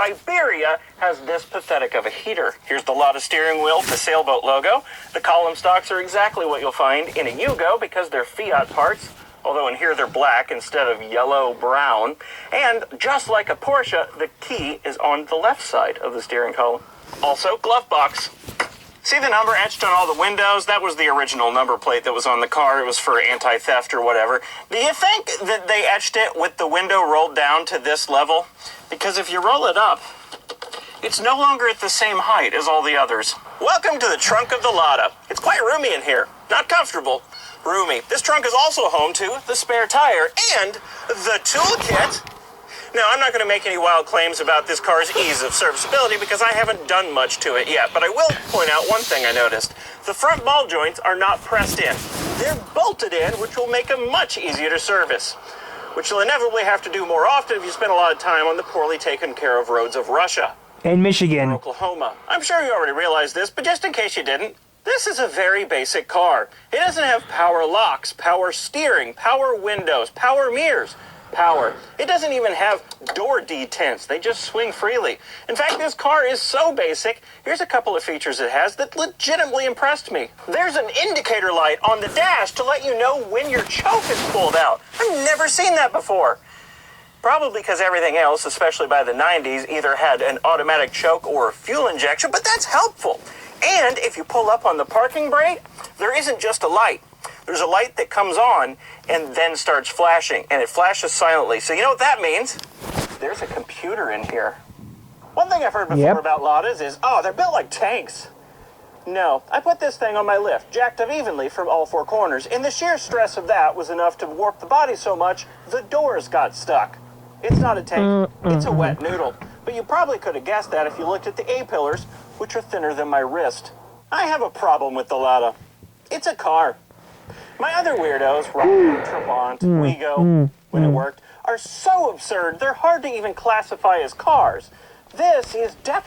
Siberia has this pathetic of a heater. Here's the Lada steering wheel, the sailboat logo. The column stocks are exactly what you'll find in a Yugo because they're Fiat parts, although in here they're black instead of yellow-brown. And just like a Porsche, the key is on the left side of the steering column. Also, glove box. See the number etched on all the windows? That was the original number plate that was on the car. It was for anti-theft or whatever. Do you think that they etched it with the window rolled down to this level? Because if you roll it up, it's no longer at the same height as all the others. Welcome to the trunk of the Lada. It's quite roomy in here. Not comfortable, roomy. This trunk is also home to the spare tire and the toolkit. Now, I'm not going to make any wild claims about this car's ease of serviceability because I haven't done much to it yet, but I will point out one thing I noticed. The front ball joints are not pressed in. They're bolted in, which will make them much easier to service, which you'll inevitably have to do more often if you spend a lot of time on the poorly taken care of roads of Russia. And Michigan. Or Oklahoma. I'm sure you already realized this, but just in case you didn't, this is a very basic car. It doesn't have power locks, power steering, power windows, power mirrors. Power. It doesn't even have door detents. They just swing freely. In fact, this car is so basic. Here's a couple of features it has that legitimately impressed me. There's an indicator light on the dash to let you know when your choke is pulled out. I've never seen that before. Probably because everything else, especially by the 90s, either had an automatic choke or a fuel injection, but that's helpful. And if you pull up on the parking brake, there isn't just a light. There's a light that comes on and then starts flashing, and it flashes silently. So you know what that means? There's a computer in here. One thing I've heard before about Ladas is, oh, they're built like tanks. No, I put this thing on my lift, jacked up evenly from all four corners, and the sheer stress of that was enough to warp the body so much, the doors got stuck. It's not a tank, it's a wet noodle. But you probably could have guessed that if you looked at the A-pillars, which are thinner than my wrist. I have a problem with the Lada. It's a car. My other weirdos, Trabant, Wigo, when it worked, are so absurd, they're hard to even classify as cars. This is definitely